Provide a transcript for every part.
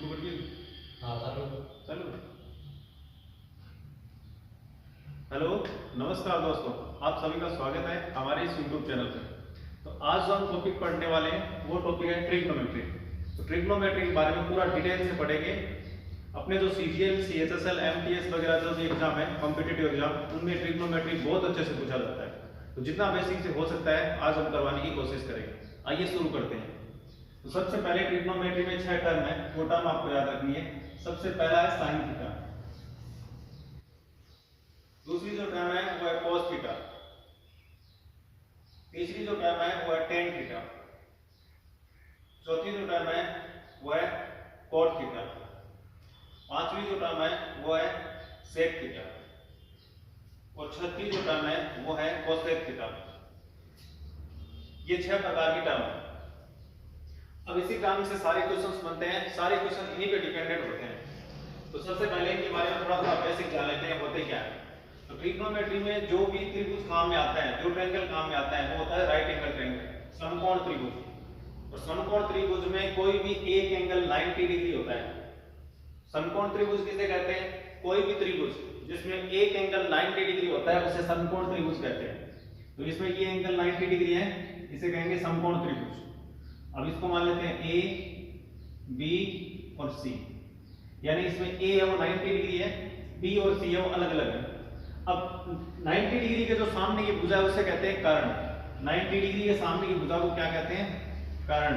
शुरू करिए। हाँ चलो। चलो। हेलो, नमस्कार दोस्तों, आप सभी का स्वागत है हमारे इस यूट्यूब चैनल पर। तो आज जो हम टॉपिक पढ़ने वाले हैं वो टॉपिक है ट्रिग्नोमेट्री। तो ट्रिग्नोमेट्री के बारे में पूरा डिटेल से पढ़ेंगे। अपने जो सीजीएल, सीएचएसएल, एमटीएस वगैरह जो भी एग्जाम है, कॉम्पिटिटिव एग्जाम, उनमें ट्रिग्नोमेट्री बहुत अच्छे से पूछा जाता है। तो जितना बेसिक से हो सकता है आज हम करवाने की कोशिश करेंगे। आइए शुरू करते हैं। तो सबसे पहले ट्रिग्नोमेट्री में 6 टर्म है, वो टर्म आपको याद रखनी है। सबसे पहला है साइन थीटा, दूसरी जो टर्म है वो है cos थीटा, तीसरी जो टर्म है वो है tan थीटा, चौथी जो टर्म है वो है cot थीटा, पांचवी जो टर्म है वो है sec थीटा और छठी जो टर्म है वो है cosec थीटा। ये 6 प्रकार की टर्म है। अब इसी टर्म से सारे क्वेश्चंस बनते हैं, सारे क्वेश्चन इन्हीं पे डिपेंडेंट होते हैं। तो सबसे पहले इनके बारे में थोड़ा सा बेसिक जान लेते हैं, होते क्या है। तो ट्रिग्नोमेट्री में जो भी त्रिभुज काम में आता है, जो ट्रायंगल काम में आता है, वो होता है राइट एंगल ट्रायंगल, समकोण त्रिभुज। और समकोण त्रिभुज में कोई भी एक एंगल 90 डिग्री होता है। समकोण त्रिभुज किसे कहते हैं? कोई भी त्रिभुज जिसमें एक एंगल 90 डिग्री होता है उसे समकोण त्रिभुज कहते हैं। तो इसमें ये एंगल 90 डिग्री है, इसे कहेंगे समकोण त्रिभुज। अब इसको मान लेते हैं ए, बी और सी, यानी इसमें ए है वो 90 डिग्री है, बी और सी है वो अलग अलग है। अब 90 डिग्री के जो सामने की भुजा है उसे कहते हैं कर्ण। 90 डिग्री के सामने की भुजा को क्या कहते हैं? कर्ण।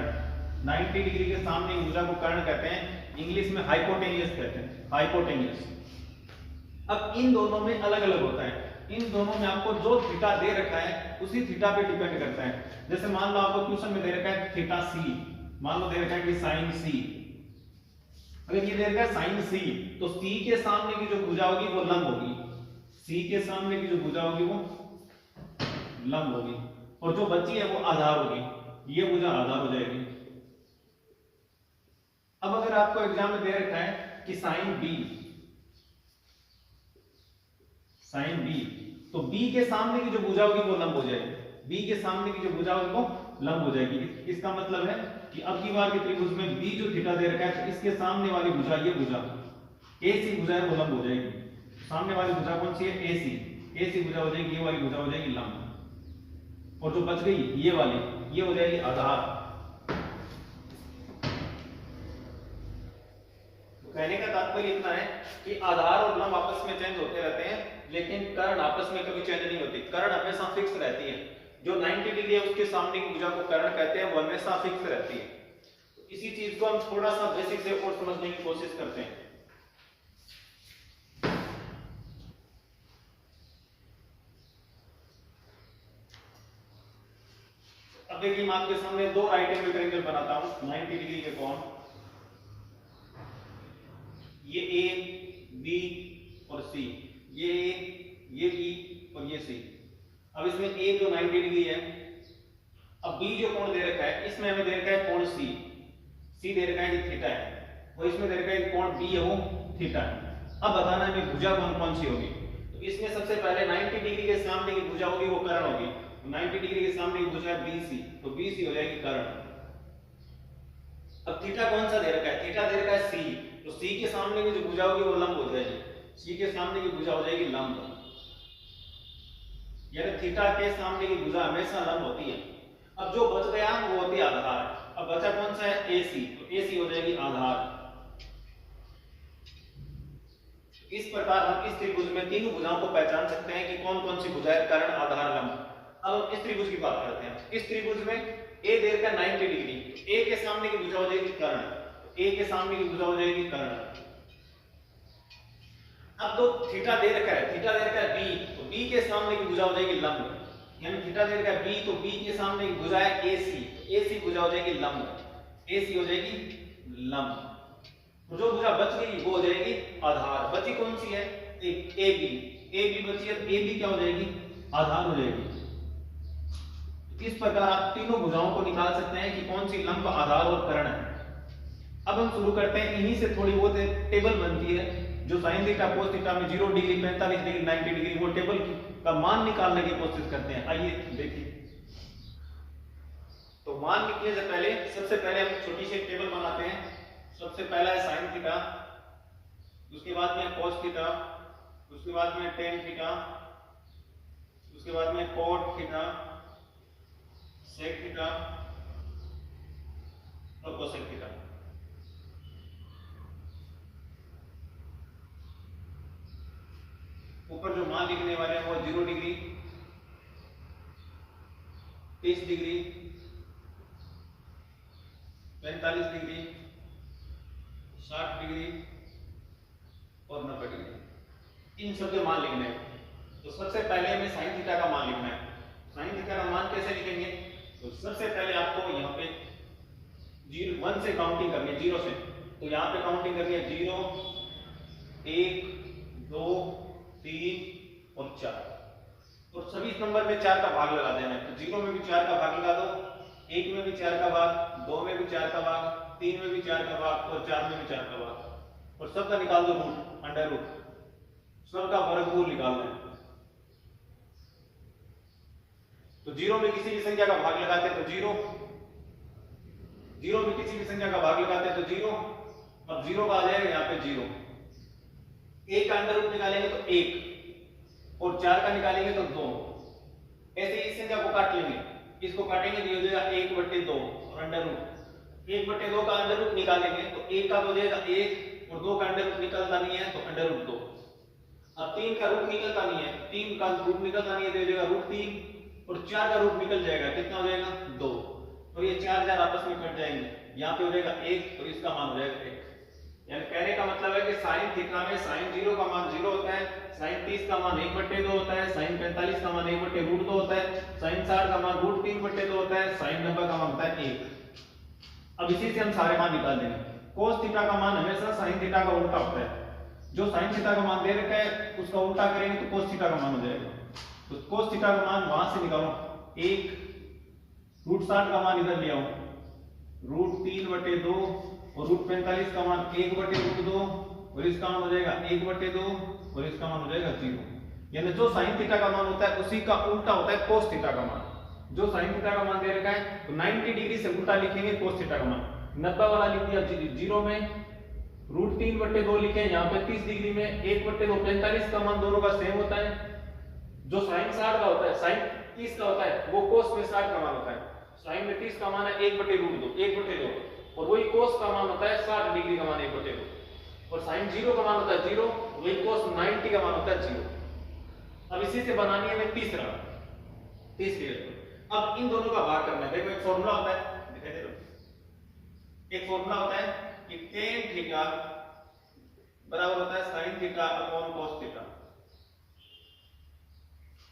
90 डिग्री के सामने की भुजा को कर्ण कहते हैं, इंग्लिश में हाइपोटेन्यूज कहते हैं, हाइपोटेन्यूज। अब इन दोनों में अलग अलग होता है। इन दोनों में आपको जो थीटा दे रखा है उसी थीटा पे डिपेंड करता है। जैसे मान लो आपको क्वेश्चन में दे रखा है थीटा सी, मान लो दे रखा है कि साइन सी। अगर ये दे रखा है साइन सी, तो सी के सामने की जो भुजा होगी वो लंब होगी, सी के सामने की जो भुजा होगी वो लंब होगी, और जो बची है वो आधार होगी, ये भुजा आधार हो जाएगी। अब अगर आपको एग्जाम में दे रखा है कि साइन बी, साइन बी, तो बी के सामने की जो भुजा होगी वो लंब हो जाएगी, बी के सामने की जो भुजा होगी वो लंब हो जाएगी। इसका मतलब है कि अब की बार के त्रिभुज में बी जो थीटा दे रखा है, तो इसके सामने वाली भुजा, ये भुजा ए सी भुजा है वो लंब हो जाएगी। सामने वाली भुजा कौन सी है? ए सी। ए सी भुजा हो जाएगी, ये वाली भुजा हो जाएगी लंब, और जो बच गई ये वाली, ये हो जाएगी आधार। कहने का तात्पर्य इतना है कि आधार और लंब आपस में चेंज होते रहते हैं, लेकिन कर्ण आपस में कभी चेंज नहीं होती। कर्ण हमेशा फिक्स रहती है। जो 90 डिग्री है उसके सामने की भुजा को कर्ण कहते हैं, वो हमेशा फिक्स रहती है। तो इसी चीज को हम थोड़ा सा बेसिक से और समझने की कोशिश करते हैं। अब देखिए, मैं आपके सामने दो राइट एंगल ट्रायंगल बनाता हूं 90 डिग्री के कोण। ये ए, बी और सी, ये ए, ये बी और ये सी। अब इसमें ए जो 90 डिग्री है, अब बी जो कोण दे रखा है, इसमें हमें दे रखा है कोण सी, सी दे रखा है कि थीटा है, और इसमें दे रखा है कोण बी है वो थीटा है। अब बताना है भुजा कौन कौन सी होगी। तो इसमें सबसे पहले 90 डिग्री के सामने की भुजा होगी वो कर्ण होगी। 90 डिग्री के सामने की भुजा है BC, तो BC हो जाएगी कर्ण। अब थीटा कौन सा दे रखा है? थीटा दे रखा है C, तो C के सामने की जो भुजा होगी वो लंब हो जाएगी, C के सामने की भुजा हो जाएगी लंब, यानी थीटा के सामने की भुजा हमेशा लंब होती है। अब जो बच गया वो होती है आधार। अब बचा कौन सा है? AC, तो AC हो जाएगी आधार। इस प्रकार हम इस त्रिभुज में तीनों भुजाओं को पहचान सकते हैं कि कौन कौन सी भुजा है, कर्ण, आधार, लंब। अब हम इस त्रिभुज की बात करते हैं। इस त्रिभुज में ए दे रखा है 90 डिग्री, तो ए के सामने की भुजा हो जाएगी कर्ण, तो ए के सामने की भुजा हो जाएगी कर्ण। अब तो थीटा दे रखा है, थीटा दे रखा है बी, तो बी के सामने की भुजा हो जाएगी लंब, यानी थीटा दे रखा है बी, तो बी के सामने की भुजा है AC, AC भुजा हो जाएगी लंब, AC हो जाएगी लंब। तो जो भुजा बच गई वो हो जाएगी आधार। बची कौन सी है? एक AB, AB बची है, AB क्या हो जाएगी? आधार हो जाएगी। इस प्रकार आप तीनों भुजाओं को निकाल सकते हैं कि कौन सी लंब, आधार और कर्ण है। अब हम शुरू करते हैं। इन्हीं से थोड़ी बहुत टेबल बनती है, जो साइन थीटा, कोस थीटा में 0 डिग्री, 45 डिग्री, 90 डिग्री, वो टेबल का मान निकालने की कोशिश करते हैं। आइए देखिए। तो मान निकलने से पहले सबसे पहले हम छोटी सी टेबल बनाते हैं। सबसे पहला है साइन थीटा, उसके बाद में कोस थीटा, उसके बाद में टेन थीटा, उसके बाद में कोट थीटा, सेक थीटा और कोसेक थीटा। ऊपर जो मान लिखने वाले हैं वो 0 डिग्री, 30 डिग्री, 45 डिग्री, 60 डिग्री और 90 डिग्री, इन सब के मान लिखने हैं। तो सबसे पहले हमें साइन थीटा का मान लिखना है। साइन थीटा का मान कैसे लिखेंगे? तो सबसे पहले आपको यहाँ पे 1 से काउंटिंग करनी है, 0 से। तो यहाँ पे काउंटिंग करनी है 0, 1, 2, 3 और 4, और सभी नंबर में 4 का भाग लगा देना है। तो 0 में भी 4 का भाग लगा दो, 1 में भी 4 का भाग, 2 में भी 4 का भाग, 3 में भी 4 का भाग और 4 में भी 4 का भाग, और सबका निकाल दो रूट, अंडर रूट, सबका वर्गमूल निकालना है। तो 0 में किसी भी संख्या का भाग लगाते हैं तो 0, 0 में किसी भी संख्या का भाग लगाते हैं तो 0, अब 0 का आ जाएगा यहाँ पे 0, 1 का अंडर रूट निकालेंगे तो 1 और 4 का निकालेंगे तो 2। ऐसे इस संख्या को काट लेंगे, इसको काटेंगे तो ये हो जाएगा 1/2 और अंडर रूट, 1/2 का अंडर रूट निकालेंगे तो 1 का हो जाएगा 1 और 2 का अंडर रूट निकलता नहीं है तो अंडर रूट 2। अब 3 का रूट निकलता नहीं है, 3 का रूट निकलता नहीं है तो हो जाएगा √3 और 4 का रूट निकल जाएगा, कितना हो जाएगा 2, और ये 4 आपस में कट जाएंगे, यहाँ पे हो जाएगा 1 और इसका मान हो जाएगा 1। यानी कहने का मतलब है कि साइन थीटा में साइन 0 का मान 0 होता है, साइन 30 का मान 1/2 होता है, साइन 45 का मान 1/√2 होता है, साइन 60 का मान √3/2 होता है, साइन 90 का मान होता है 1। अब इसी से हम सारे मान निकाल देंगे। कोस थीटा का मान हमेशा साइन थीटा का उल्टा होता है, जो साइन थीटा का मान दे रखा है उसका उल्टा करेंगे तो कोस थीटा का मान हो जाएगा। तो कोस थीटा का मान वहां से निकालो, 1 √60 का मान इधर ले आओ, √3/2 और √45 का मान 1/√2 और इसका मान हो जाएगा 1/2 और इसका मान हो जाएगा 0। यानी जो साइन थीटा का मान होता है उसी का उल्टा होता है कोस थीटा का मान। जो साइन थीटा का मान दे रखा है तो 90 डिग्री से उल्टा लिखेंगे कोस थीटा का मान। 90 वाला लिख दिया 0 में, √3/2 लिखे यहाँ पे 30 डिग्री में, 1/2 45 का मान दोनों का सेम होता है। जो साइन 60 का होता है, साइन 30 का होता है, वो कोस में 60 का मान होता है। साइन में 30 का मान है 1/√2, 1/2, और वही कोस का मान होता है 60 डिग्री का मान 1/2, और साइन 0 का मान होता है 0, वही कोस 90 का मान होता है 0। अब इसी से बनानी है हमें तीसरी। अब इन दोनों का भाग करना है। देखो एक फॉर्मूला होता है, दिखाई दे रहा है, एक फॉर्मूला होता है कि tan थीटा बराबर होता है sin theta upon cos theta.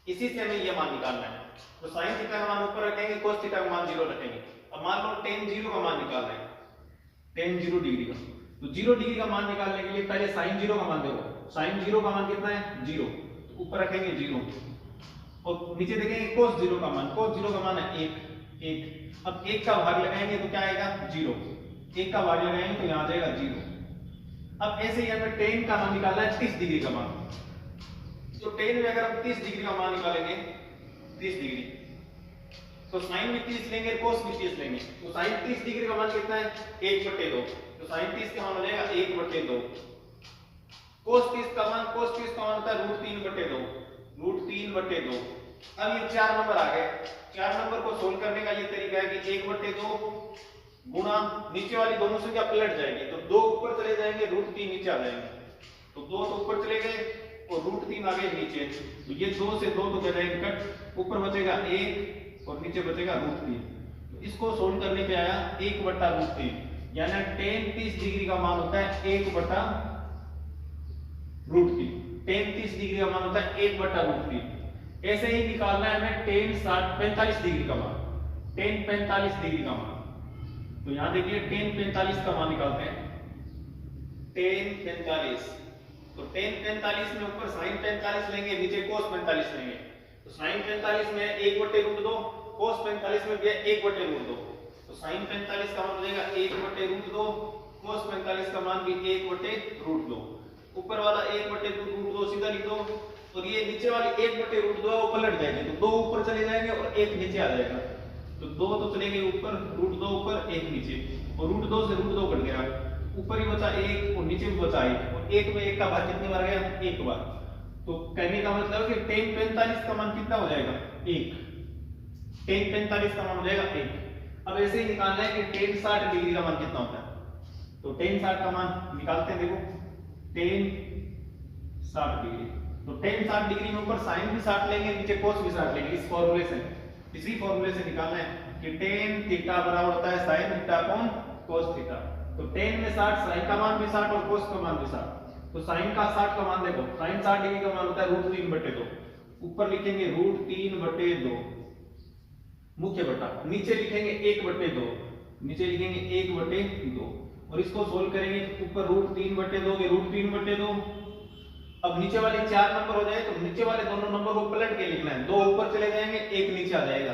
इसी से हमें यह मान निकालना है। तो sin थीटा का मान ऊपर रखेंगे, cos थीटा का मान 0 रखेंगे। अब मान लो tan 0 का मान निकालना है, tan 0 डिग्री का। तो 0 डिग्री का मान निकालने के लिए पहले sin 0 का मान देखो, sin 0 का मान कितना है 0, तो ऊपर रखेंगे 0 और नीचे देखेंगे cos 0 का मान, cos 0 का मान है 1। अब 1 का भाग लगाएंगे तो क्या आएगा 0, 1 का भाग लगाएंगे तो यहाँ आ जाएगा 0। अब ऐसे ही हमें tan का मान निकालना है 30 डिग्री का मान। तो tan में अगर हम 30 डिग्री का मान निकालेंगे, 30 डिग्री, तो sin में 30 लेंगे, cos में 30 लेंगे, तो sin 30 डिग्री का मान कितना है 1/2, तो sin 30 का मान हो जाएगा 1/2। cos 30 का मान होता है √3/2। अब ये 4 नंबर आ गए। 4 नंबर को सोल्व करने का ये तरीका है कि 1/2 गुणा नीचे वाली दोनों संख्या पलट जाएगी, तो 2 ऊपर चले जाएंगे, √3 नीचे आ जाएंगे, तो 2 तो ऊपर चले गए और √3 आ गए नीचे, तो ये 2 से 2 तो क्या जाएंगे कट, ऊपर बचेगा 1 और नीचे बचेगा √3। तो इसको सोल्व करने पे आया 1/√3, यानी tan 30 डिग्री का मान होता है 1/√3। tan 30 डिग्री का मान होता है 1/√3। ऐसे ही निकालना है हमें tan 45 डिग्री का मान, tan 45 डिग्री का मान। तो यहां देखिए tan 45 का मान निकालते हैं, tan 45, तो tan 45 में ऊपर sin 45 लेंगे, नीचे cos 45 लेंगे, तो sin 45 में 1/√2, cos 45 में भी 1/√2, तो sin 45 का मान हो जाएगा 1/√2, cos 45 का मान भी 1/√2। ऊपर वाला 1/√2 सीधा लिख दो, और ये नीचे वाली 1/√2 वो पलट जाएगी, तो 2 ऊपर चले जाएंगे और 1 नीचे आ जाएगा, तो 2 तो चले गए ऊपर, √2 ऊपर 1 नीचे, और √2 से √2 कट गया, ऊपर ही बचा एक और नीचे भी बचा एक, और एक में एक का भाग कितनी बार गया? एक बार। तो कहने का मतलब है कि tan 45 का मान कितना हो जाएगा? 1। tan 45 का मान हो जाएगा 1। अब ऐसे ही निकालना है कि tan 60 डिग्री का मान कितना होता है। तो tan 60 का मान निकालते हैं, देखो tan 60 डिग्री, तो tan 60 डिग्री में ऊपर sin भी 60 लेंगे, नीचे cos भी 60 लेंगे। इस फॉर्मूले से, इसी फॉर्मूले से निकालना है कि tan थीटा बराबर होता है sin theta upon cos theta. तो tan में 60, sin का मान भी 60 और cos का मान भी 60। तो sin का 60 का मान देखो, sin 60 डिग्री का मान होता है √3/2। ऊपर लिखेंगे √3/2 मुख्य बटा, नीचे लिखेंगे 1/2, नीचे लिखेंगे 1/2, और इसको सोल्व करेंगे तो ऊपर √3/2 के √3/2। अब नीचे वाले 4 नंबर हो जाए तो नीचे वाले दोनों नंबर को पलट के लिखना है। 2 ऊपर चले जाएंगे, 1 नीचे आ जाएगा,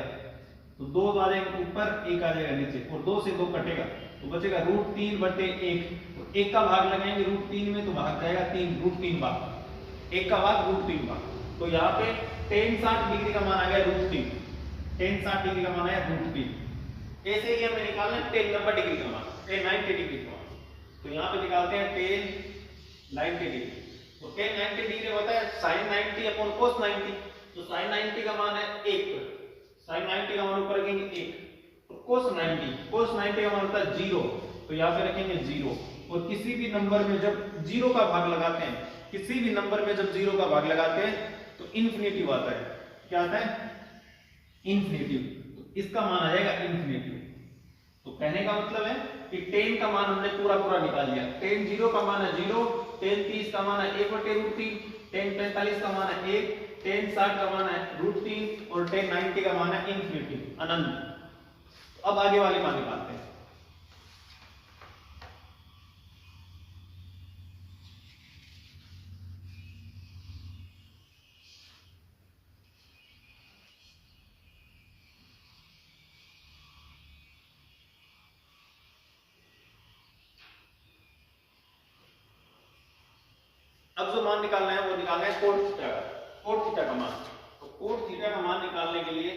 तो 2 आ जाएगा ऊपर, 1 आ जाएगा नीचे, और 2 से 2 कटेगा तो बचेगा √3/1। तो 1 का भाग लगाएंगे √3 में तो भाग जाएगा 3, √3 भाग 1 का भाग √3 भाग। तो यहाँ पे tan 60 डिग्री का मान आ गया √3, tan 60 डिग्री का मान आया √3। ऐसे ही हमें निकालना है tan 90 डिग्री का मान, tan 90 डिग्री का मान। तो यहाँ पे निकालते हैं tan 90 डिग्री। तो tan 90 डिग्री होता है sin 90 अपॉन cos 90। तो sin 90 का मान है 1, sin 90 का मान ऊपर रखेंगे 1, और cos 90 का मान होता है 0, तो यहाँ पे रखेंगे 0। और किसी भी नंबर में जब 0 का भाग लगाते हैं, किसी भी नंबर में जब 0 का भाग लगाते हैं तो इन्फिनेटिव आता है। क्या आता है? इन्फिनेटिव। तो इसका मान आ जाएगा इन्फिनेटिव। तो कहने का मतलब है कि tan का मान हमने पूरा निकाल लिया। tan 0 का मान है 0, tan 30 का मान है 1/√3, tan 45 का मान है 1, tan 60 का मान है √3, और tan 90 का मान है इन्फिनिटी, अनंत। अब आगे वाले मान निकालते हैं। अब जो मान निकालना है वो निकालना है cot थीटा का, cot थीटा का मान। तो cot थीटा का मान निकालने के लिए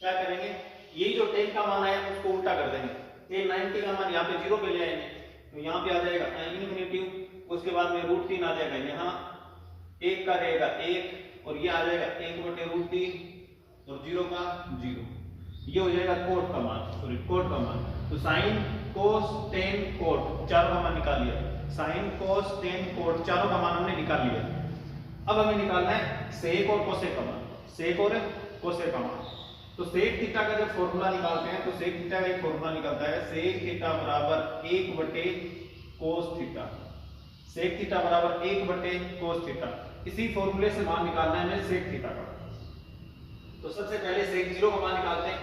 क्या करेंगे? यही जो tan का मान आया उसको उल्टा कर देंगे। tan 90 का मान यहाँ पे 0 पे ले आएंगे, तो यहाँ पे आ जाएगा इन्फिनिटिव, उसके बाद में √3 आ जाएगा, यहाँ 1 का रहेगा 1, और ये आ जाएगा 1/√3, और 0 का 0। ये हो जाएगा cot का मान, सॉरी cot का मान। तो sin cos tan cot चारों का मान निकाल लिया, sin cos tan cot चारों का मान हमने निकाल लिया। अब हमें निकालना है sec और cosec का मान, sec और cosec का मान। तो sec थीटा का जब फॉर्मूला निकालते हैं तो sec थीटा का एक फॉर्मूला निकलता है, sec थीटा बराबर 1/cos थीटा, sec थीटा बराबर 1/cos थीटा। इसी फॉर्मूले से मान निकालना है हमें sec थीटा का। तो सबसे पहले sec 0 का मान निकालते हैं।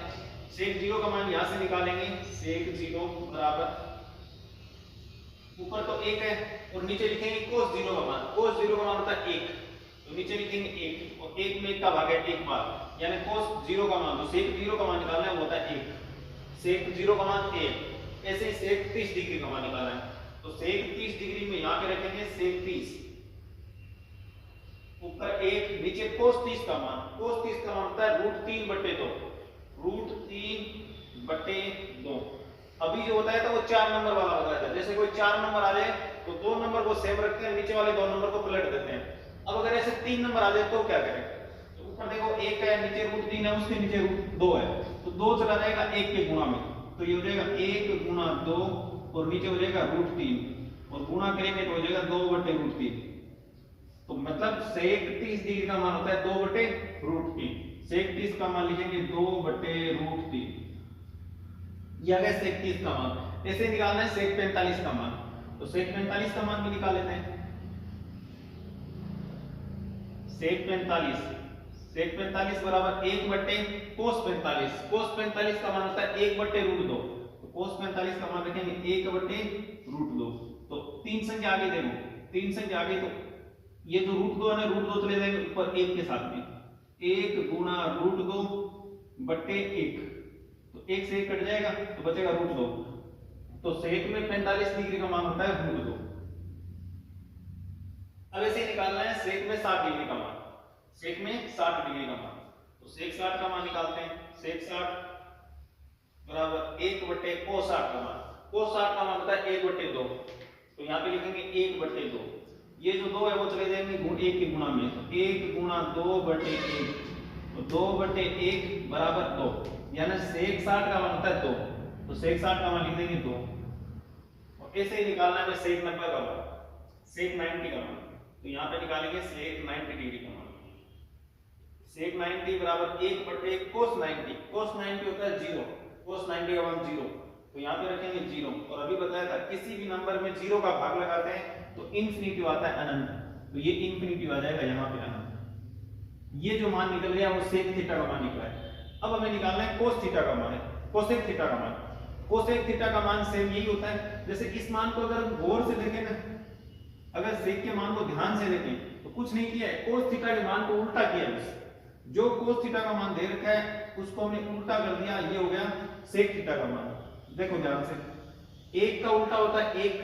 sec 0 का मान यहां से निकालेंगे, sec 0 बराबर ऊपर तो 1 है और नीचे लिखेंगे cos 0 का मान। cos 0 का मान होता है 1, तो नीचे लिखेंगे 1, और 1 में 1 का भाग है 1 बार, यानी cos 0 का मान, तो sec 0 का मान निकालना है वो होता है 1, sec 0 का मान 1। ऐसे ही sec 30 डिग्री का मान निकालना है, तो sec 30 डिग्री में यहां पे रखेंगे sec 30, ऊपर 1, नीचे cos 30 का मान। cos 30 का मान होता है √3/2, √3/2। अभी जो होता है तो वो 4 नंबर वाला हो जाता है। जैसे कोई 4 नंबर आ जाए तो 2 नंबर को सेम रखते हैं, नीचे वाले 2 नंबर को पलट देते हैं। अब अगर ऐसे 3 नंबर आ जाए तो क्या करें? तो ऊपर देखो 1 है, नीचे √3 है, उसके नीचे √2 है, तो 2 चला जाएगा 1 के गुणा में, तो ये हो जाएगा 1 गुणा 2, और नीचे हो जाएगा √3, और गुणा करेंगे तो हो जाएगा 2/√3। तो मतलब sec 30 डिग्री का मान होता है 2/√3। sec 30 का मान लिखेंगे 2/√3, यह है sec 30 का मान। ऐसे निकालना है sec 45 का मान, तो sec 45 का मान भी निकाल लेते हैं। sec 45 बराबर 1/cos 45। cos 45 का मान होता है 1/√2, तो cos 45 का मान रखेंगे 1/√2। तो 3 संख्या आगे देखो, 3 संख्या आगे, तो ये जो √2 है ना, √2 चले जाएंगे ऊपर 1 के साथ में, 1 गुणा √2/1, तो 1 से 1 कट जाएगा तो बचेगा √2। तो sec में 45 डिग्री का मान होता है √2। अब ऐसे निकालना है sec में 60 डिग्री का मान, sec में 60 डिग्री का मान। तो sec 60 का मान निकालते हैं, sec 60 बराबर 1/cos 60 का मान। cos 60 का मान होता है 1/2, तो यहाँ पे लिखेंगे 1/2। ये जो 2 है वो चले जाएंगे 1 के गुणा में, तो 1 गुणा 2/1, तो 2/1 बराबर 2, यानी sec 60 का मान होता है 2, तो sec 60 का मान लिख देंगे 2। और ऐसे ही निकालना है sec 90 का मान, sec 90 का मान, तो यहाँ पे निकालेंगे sec 90 डिग्री का मान। sec 90 बराबर 1/1 cos 90, cos 90 होता है 0, cos 90 का मान 0, तो यहाँ पे रखेंगे 0। और अभी बताया था किसी भी नंबर में 0 का भाग लगाते हैं तो इन्फिनिटी आता है अनंत, तो ये इन्फिनिटी आ जाएगा यहाँ पे अनंत। ये जो मान निकल गया वो sec थीटा का मान निकला है। अब हमें निकालना है cos थीटा का मान, cosec थीटा का मान। cosec थीटा का मान सेम यही होता है, जैसे इस मान को अगर गौर से देखें ना, अगर sec के मान को ध्यान से देखें तो कुछ नहीं किया है, cos थीटा के मान को उल्टा किया है। जो cos थीटा का मान दे रखा है उसको हमने उल्टा कर दिया, ये हो गया sec थीटा का मान। देखो ध्यान से, 1 का उल्टा होता है 1,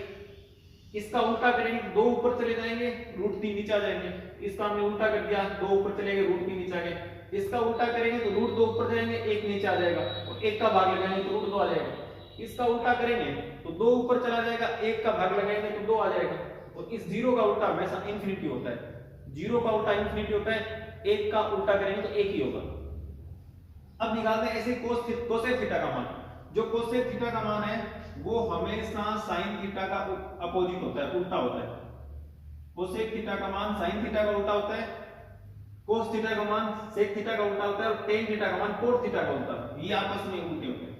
इसका उल्टा करेंगे 2 ऊपर चले जाएंगे, √3 नीचे आ जाएंगे। इसका हमने उल्टा कर दिया, 2 ऊपर चलेंगे, √3 नीचे आ गए। इसका उल्टा करेंगे तो √2 ऊपर जाएंगे, 1 नीचे आ जाएगा, और 1 का भाग लगाएंगे तो √2 आ जाएगा। इसका उल्टा करेंगे तो 2 ऊपर चला जाएगा, 1 का भाग लगाएंगे तो 2 आ जाएगा। और इस 0 का उल्टा हमेशा इंफिनिटी होता है, 0 का उल्टा इंफिनिटी होता है, 1 का उल्टा करेंगे तो 1 ही होगा। अब निकालते हैं ऐसे कोसेक थीटा का मान। जो कोसेक थीटा का मान है वो हमेशा साइन थीटा का अपोजिट होता है, उल्टा होता है। कोसेक थीटा का मान साइन थीटा का उल्टा होता है, कोस थीटा का मान सेक थीटा का उल्टा होता है, और टेन थीटा का मान कोट थीटा का उल्टा होता है। ये आपस में उल्टे होते हैं।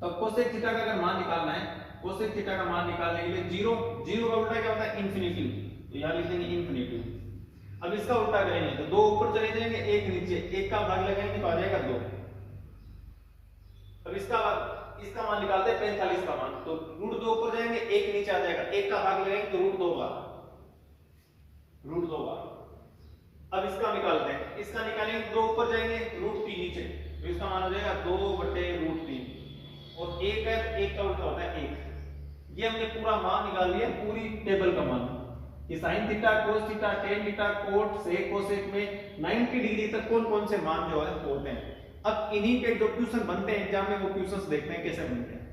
तो कोसेक थीटा का अगर मान निकालना है, कोसेक थीटा का मान निकालने के लिए 0 का उल्टा क्या होता है इन्फिनिटी, तो यहां लिख देंगे इन्फिनिटी। अब इसका उल्टा करेंगे तो 2 ऊपर चले जाएंगे, 1 नीचे, 1 का भाग लगाएंगे तो आ जाएगा 2। अब इसका मान निकालते हैं 45 का मान, तो √2 ऊपर जाएंगे, 1 नीचे आ जाएगा, 1 का भाग लगाएंगे तो √2 बार। अब इसका निकालते हैं, इसका निकालेंगे 2 ऊपर जाएंगे, √3 नीचे, तो इसका मान हो जाएगा 2/√3। और 1 है तो 1 का उल्टा होता है 1। ये हमने पूरा मान निकाल लिया, पूरी टेबल का मान कि sine theta, cos theta, tan theta, cot, sec, cosec में 90 डिग्री तक कौन कौन से मान जो है होते हैं। अब इन्हीं के जो क्वेश्चन बनते हैं एग्जाम में, वो क्वेश्चंस देखते हैं कैसे बनते हैं।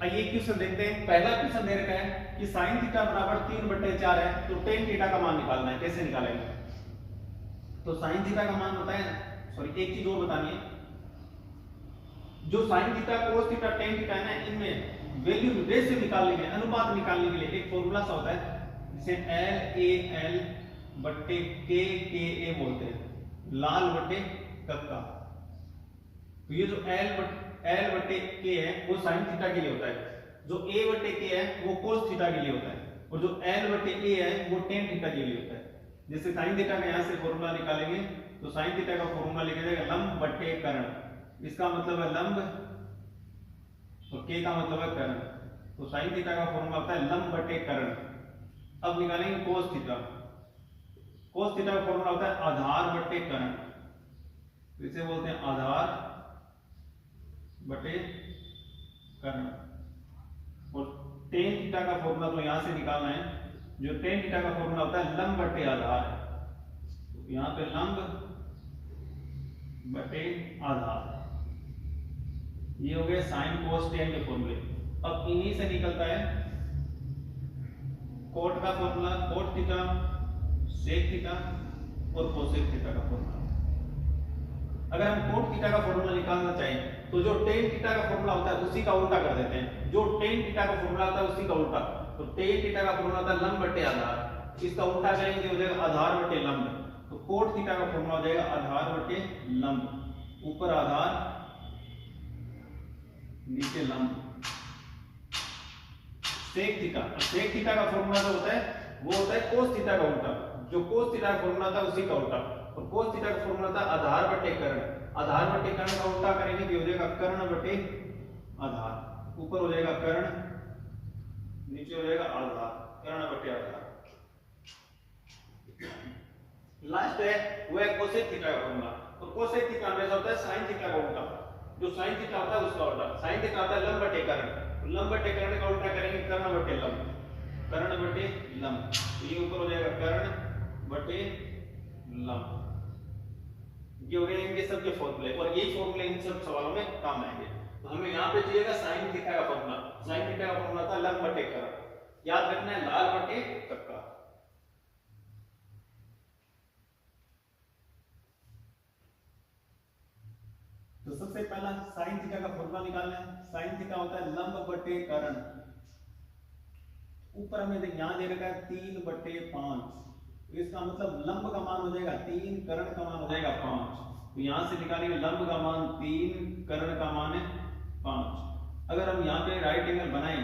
आइए क्वेश्चन देखते हैं। पहला क्वेश्चन दे रखा है कि साइन थीटा बराबर 3/4 है, तो टेन थीटा का मान निकालना है, कैसे निकालेंगे। तो साइन थीटा का मान होता है, सॉरी एक चीज और बतानी है, जो sign theta, cos theta, tan theta है ना, इनमें वैल्यू रेशियो निकालने के लिए, अनुपात निकालने के लिए एक फॉर्मूला सा होता है, जिसे LAL/KKA बोलते हैं, लाल बटे कक्का। तो ये जो L/K है वो साइन थीटा के लिए होता है, जो A/K है वो कोस थीटा के लिए होता है, और जो L/A है वो टेन थीटा के लिए होता है। जैसे साइन थीटा का यहाँ से फॉर्मूला निकालेंगे तो साइन थीटा का फॉर्मूला लिखा जाएगा लंब बटे कर्ण, इसका मतलब है लंब और K का मतलब है कर्ण, तो साइन थीटा का फॉर्मूला होता है लंब बटे कर्ण। अब निकालेंगे कोस थीटा, कोस थीटा का फॉर्मूला होता है आधार बटे कर्ण, तो इसे बोलते हैं आधार बटे कर्ण। और टेन थीटा का फॉर्मूला तो यहां से निकालना है, जो टेन थीटा का फॉर्मूला होता है लंब बटे आधार, तो यहां पे लंब बटे आधार, ये हो गए साइन कोस टेन के फॉर्मूले। अब इन्हीं से निकलता है कोट का formula, cot theta, sec theta और कोसेक थीटा का फॉर्मूला। अगर हम कोट थीटा का फॉर्मूला निकालना चाहें तो जो टेन थीटा का फॉर्मूला होता है उसी का उल्टा कर देते हैं, जो टेन थीटा का फॉर्मूला होता है उसी का उल्टा। तो टेन थीटा का फॉर्मूला होता है लंब बटे आधार, इसका उल्टा करेंगे हो जाएगा आधार बटे लंब। तो कोट थीटा का फॉर्मूला हो जाएगा आधार बटे लंब, ऊपर आधार नीचे लंब। सेक थीटा, सेक थीटा का फॉर्मूला जो होता है वो होता है कोस थीटा का उल्टा, जो कोस थीटा का फॉर्मूला था उसी का उल्टा। और कोस थीटा का फॉर्मूला था आधार बटे कर्ण, आधार बटे कर्ण का उल्टा करेंगे तो हो जाएगा कर्ण बटे आधार, ऊपर हो जाएगा कर्ण, नीचे हो जाएगा आधार, कर्ण बटे आधार। लास्ट है वो है कोसेक थीटा का फॉर्मूला, और कोसेक थीटा हमेशा होता है साइन थीटा का उल्टा। जो साइन थीटा होता है उसका उल्टा, साइन थीटा होता है लंब बटे कर्ण, तो लंब बटे कर्ण का उल्टा करेंगे कर्ण बटे लंब, कर्ण बटे लंब, तो ये ऊपर हो जाएगा कर्ण बटे लंब। ये हो गए इनके सबके फॉर्मूले, और यही फॉर्मूले इन सब सवालों में काम आएंगे। तो हमें यहाँ पे चाहिएगा साइन थीटा का फॉर्मूला, साइन थीटा का फॉर्मूला था लंब बटे कर्ण, याद रखना है लाल बटे कक्का। तो सबसे पहला साइन थीटा का फॉर्मूला निकालना है, साइन थीटा होता है लंब बटे कर्ण, ऊपर हमें यहां दे रखा है 3/5, तो इसका मतलब लंब का मान हो जाएगा 3, कर्ण का मान हो जाएगा 5, तो यहां से निकालेंगे लंब का मान 3, कर्ण का मान है 5। अगर हम यहां पे राइट एंगल बनाएं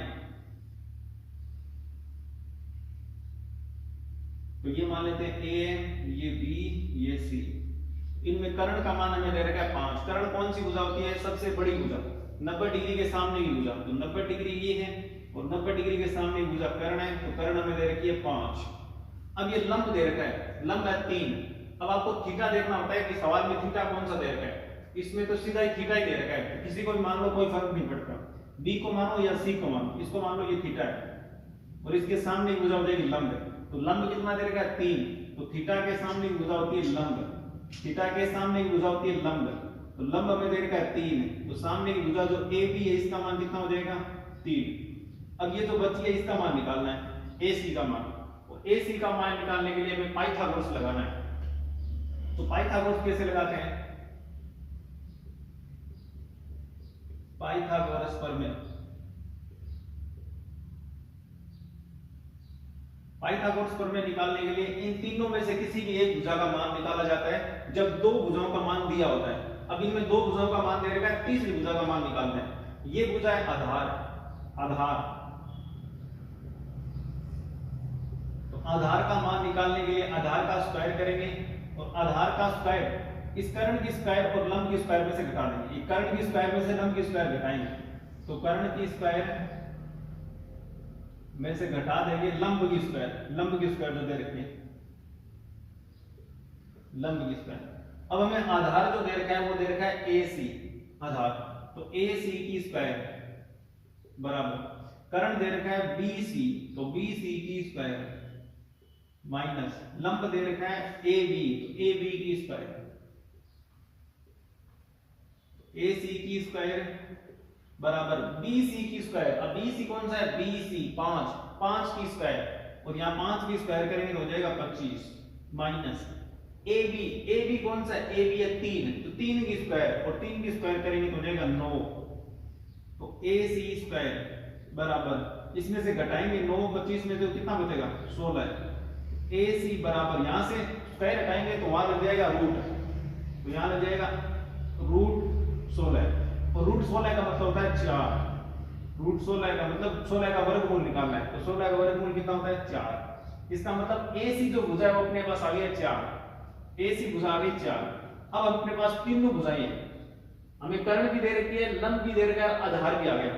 तो ये मान लेते हैं ए, ये बी, ये सी, इनमें कर्ण का मान हमें दे रखा है 5। कर्ण कौन सी भुजा होती है? सबसे बड़ी भुजा, 90 डिग्री के सामने की भुजा, तो 90 डिग्री ये है और 90 डिग्री के सामने की भुजा कर्ण है, तो कर्ण हमें दे रखी है 5। अब ये लंब दे रखा है, लंब है 3। अब आपको थीटा देखना होता है कि सवाल में थीटा कौन सा दे रखा है, इसमें तो सीधा ही थीटा ही दे रखा है, किसी को भी मान लो कोई फर्क नहीं पड़ता, बी को मानो या सी को मानो, इसको मान लो ये थीटा है और इसके सामने की भुजा हो जाएगी लंब, तो लंब कितना दे रखा है 3, तो थीटा के सामने की भुजा होती है लंब, थीटा के सामने की भुजा होती है लंब, तो लंब हमें दे रखा है 3, तो सामने की भुजा जो ए बी है इसका मान कितना हो जाएगा 3। अब ये जो बची है इसका मान निकालना है ए सी का मान, और ए सी का मान निकालने के लिए हमें पाइथागोरस लगाना है। तो पाइथागोरस कैसे लगाते हैं? पाइथागोरस प्रमेय, पाइथागोरस प्रमेय निकालने के लिए इन तीनों में से किसी भी एक भुजा का मान निकाला जाता है जब दो भुजाओं का मान दिया होता है। अब इनमें दो भुजाओं का मान दे रखा है, तीसरी भुजा का मान निकालना है। ये भुजा है आधार, आधार, तो आधार का मान निकालने के लिए आधार का स्क्वायर करेंगे, और आधार का स्क्वायर इस कर्ण की स्क्वायर और लंब की स्क्वायर में से घटा देंगे, ये कर्ण की स्क्वायर में से लंब की स्क्वायर घटाएंगे, तो कर्ण की स्क्वायर में से घटा देंगे लंब की स्क्वायर, लंब की स्क्वायर जो दे रखी है लंब की स्क्वायर। अब हमें आधार जो दे रखा है वो दे रखा है ए सी आधार, तो ए सी की स्क्वायर बराबर कर्ण दे रखा है बी सी, तो बी सी की स्क्वायर माइनस लंब दे रखा है ए बी, तो ए बी की स्क्वायर, ए सी की स्क्वायर बराबर बी सी की स्क्वायर। अब बी सी कौन सा है? बी सी 5, 5 की स्क्वायर, और यहां 5 की स्क्वायर करेंगे तो हो जाएगा 25 माइनस ए बी कौन सा है? ए बी है 3, तो 3 की स्क्वायर और 3 की स्क्वायर करेंगे तो हो जाएगा 9, तो ए सी स्क्वायर बराबर इसमें से घटाएंगे 9, 25 में से कितना बचेगा 16, ए सी बराबर यहां से स्क्वायर हटाएंगे तो वहां लग जाएगा रूट, तो यहां लग जाएगा रूट 16, और रूट 16 का मतलब होता है 4, रूट 16 का मतलब 16 का वर्गमूल निकालना है, तो 16 का वर्गमूल कितना होता है 4। इसका मतलब ए सी जो भुजा है वो अपने पास आ गई है 4, ए सी भुजा आ गई 4। अब अपने पास तीनों भुजाएं हैं, हमें कर्ण भी दे रखी है, लंब भी दे रखा है, आधार भी आ गया।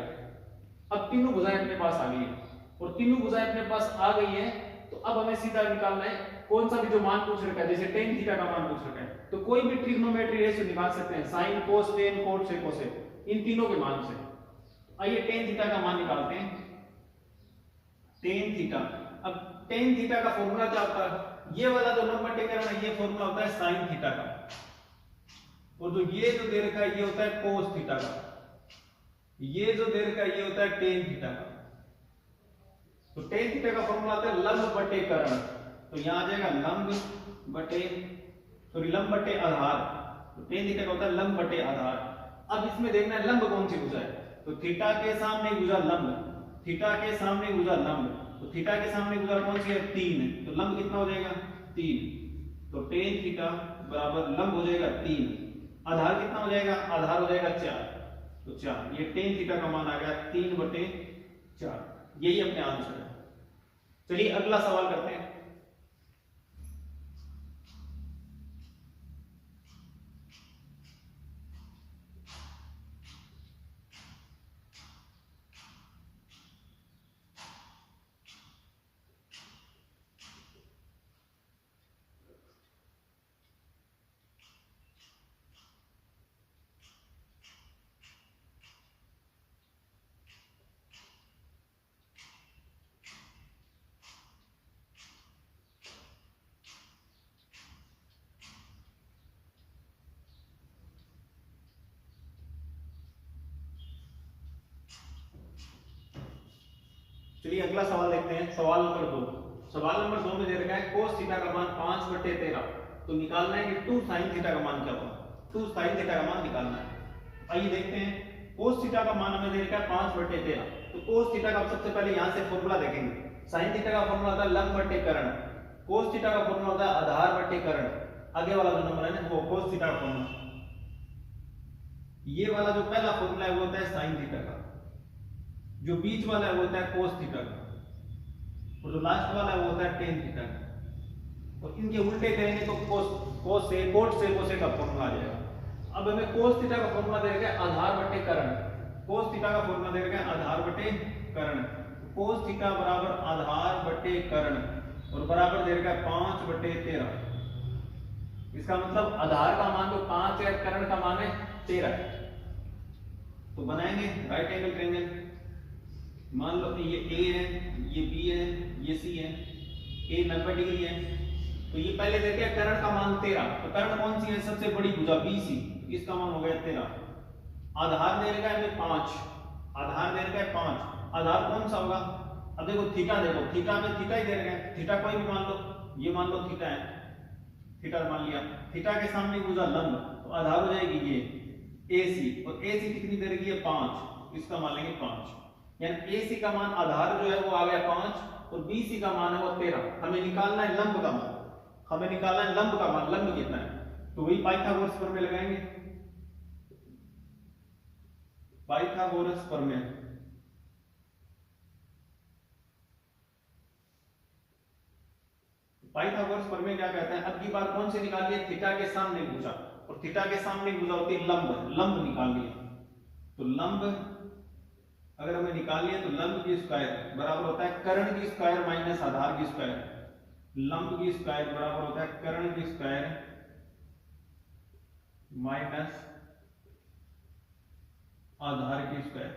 अब तीनों भुजाएं अपने पास आ गई है, और तीनों भुजाएं अपने पास आ गई है, तो अब हमें सीधा निकालना है कौन सा भी जो मान पूछ रखा है, जैसे टेन थीटा का मान पूछ रखा है, तो कोई भी ट्रिग्नोमेट्री रेशियो निकाल सकते हैं, साइन कोस टेन कोट से कोसेक, इन तीनों के मान से। आइए टेन थीटा का मान निकालते हैं, टेन थीटा। अब टेन थीटा का फॉर्मूला क्या होता है? ये वाला जो लंब बटे कर्ण है ये फॉर्मूला होता है साइन थीटा का, और जो ये जो दे रखा है ये होता है कोस थीटा का, ये जो दे रखा है ये होता है टेन थीटा का। तो टेन थीटा का फॉर्मूला आता है लंब बटे कर्ण, तो यहां आ जाएगा लंब बटे लंब बटे आधार, तो टेन थीटा का होता है लंब बटे आधार। अब इसमें देखना है लंब कौन सी भुजा है, तो थीटा के सामने भुजा लंब, थीटा के सामने भुजा लंब, तो थीटा के सामने भुजा कौन सी है 3, तो लंब कितना हो जाएगा 3, तो टेन थीटा बराबर लंब हो जाएगा 3, आधार कितना हो जाएगा? आधार हो जाएगा 4, तो 4, ये टेन थीटा का मान आ गया 3/4, यही अपने आंसर है। चलिए अगला सवाल करते हैं। चलिए अगला सवाल देखते हैं, सवाल नंबर 2। सवाल नंबर 2 में दे रखा है cos थीटा का मान 5/13, तो निकालना है कि 2 sin थीटा का मान क्या होगा। 2 sin थीटा का मान निकालना है। आइए देखते हैं, cos थीटा का मान हमें दे रखा है 5/13, तो cos थीटा का सबसे पहले यहां से फॉर्मूला देखेंगे। sin थीटा का फॉर्मूला होता है लंब बटे कर्ण, cos थीटा का फॉर्मूला होता है आधार बटे कर्ण। आगे वाला जो नंबर है ना वो cos थीटा का फॉर्मूला, ये वाला जो पहला फॉर्मूला है वो होता है sin थीटा का, जो बीच वाला है वो होता है cos थीटा का, और जो लास्ट वाला है वो होता है tan थीटा का। तो इनके उल्टे करेंगे तो cos से cos का फॉर्मूला आ जाएगा। अब हमें cos थीटा का फॉर्मूला दे रखा है आधार बटे कर्ण, cos थीटा का फॉर्मूला दे रखा है आधार बटे कर्ण, cos थीटा बराबर आधार बटे कर्ण और बराबर दे रखा है 5/13। इसका मतलब आधार का मान जो 5 है, कर्ण का मान है 13 है। तो बनाएंगे राइट एंगल ट्रायंगल। मान लो कि ये A है, ये B है, ये C है, A 90 डिग्री है, तो ये पहले देखे कर्ण का मान 13, तो कर्ण कौन सी है सबसे बड़ी भुजा BC, इसका मान हो गया 13। आधार दे रखा है हमें 5, आधार दे रखा है 5, आधार कौन सा होगा। अब देखो थीटा, देखो थीटा में थीटा ही दे रखा है, थीटा कोई भी मान लो, ये मान लो थीटा है, थीटा मान लिया, थीटा के सामने भुजा लंब, तो आधार हो जाएगी ये AC, और AC कितनी दे रखी है 5, इसका मान लेंगे 5, यानी AC का मान आधार जो है वो आ गया 5 और BC का मान है वो 13। हमें निकालना है लंब का मान, हमें निकालना है लंब का मान, लंब कितना है, तो वही पाइथागोरस प्रमेय लगाएंगे। पाइथागोरस प्रमेय, पाइथागोरस प्रमेय क्या कहता है, अब की बार कौन से निकाल लिया, थीटा के सामने भुजा, और थीटा के सामने भुजा होती है लंब, लंब निकाल लिया। तो लंब अगर हमें निकाल लिया तो लंब की स्क्वायर बराबर होता है कर्ण की स्क्वायर माइनस आधार की स्क्वायर, लंब की स्क्वायर बराबर होता है कर्ण की स्क्वायर माइनस आधार की स्क्वायर।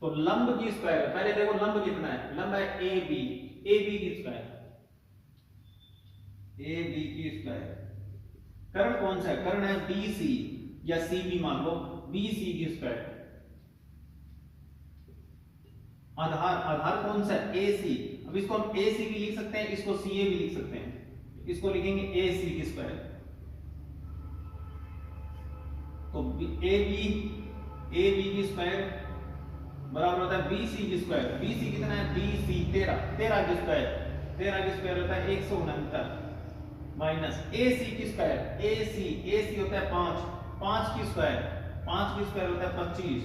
तो लंब की स्क्वायर, पहले देखो लंब कितना है, लंब है AB, AB की स्क्वायर, AB की स्क्वायर। कर्ण कौन सा है, कर्ण है BC या CB मान लो, BC की स्क्वायर। आधार, आधार कौन सा है AC, अब इसको हम AC भी लिख सकते हैं, इसको CA भी लिख सकते हैं, इसको लिखेंगे AC की स्क्वायर। तो AB की स्क्वायर बराबर होता है BC की स्क्वायर, BC कितना है BC 13, 13 की स्क्वायर, 13 की स्क्वायर होता है 169 माइनस AC की स्क्वायर, AC होता है 5, 5 की स्क्वायर, 5 की स्क्वायर होता है 25,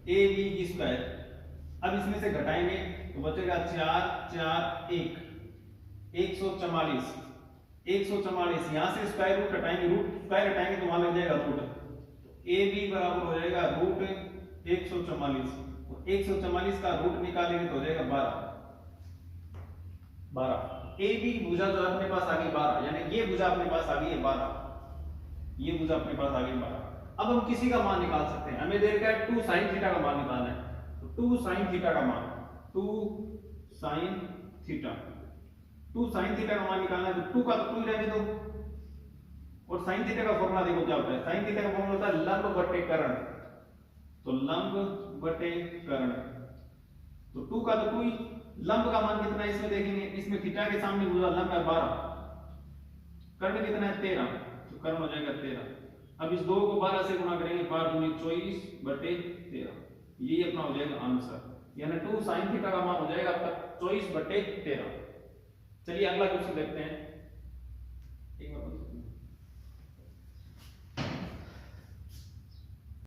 AB की स्क्वायर। अब इसमें से घटाएंगे तो बचेगा 4 4 1 144, 144 यहां से स्क्वायर रूट हटाएंगे, रूट स्क्वायर हटाएंगे तो वहां लग जाएगा रूट, तो AB बराबर हो जाएगा रूट 144, तो 144 का रूट निकालेंगे तो हो जाएगा 12। AB भुजा जो अपने पास आ गई 12, यानी ये भुजा अपने पास आ गई है 12, ये भुजा अपने पास आ गई 12। अब हम किसी का मान निकाल सकते हैं, हमें दे रखा है 2 sin थीटा का मान निकालना है, तो 2 sin थीटा का मान, 2 sin थीटा, 2 sin थीटा का मान निकालना है, तो 2 का तो 2 ही रहने दो, और sin थीटा का फॉर्मूला देखो क्या होता है, sin थीटा का फॉर्मूला होता है लंब बटे कर्ण, तो लंब बटे कर्ण, तो 2 का तो 2 ही, लंब का मान कितना है इसमें देखेंगे, इसमें थीटा के सामने भुजा लंब है 12, कर्ण कितना है 13, तो कर्ण हो जाएगा 13। अब इस 2 को 12 से गुणा करेंगे, 12 दूनी 24/13, ये अपना हो जाएगा आंसर, यानी 2 sin थीटा का मान हो जाएगा आपका 24/13। चलिए अगला क्वेश्चन देखते हैं, एक बार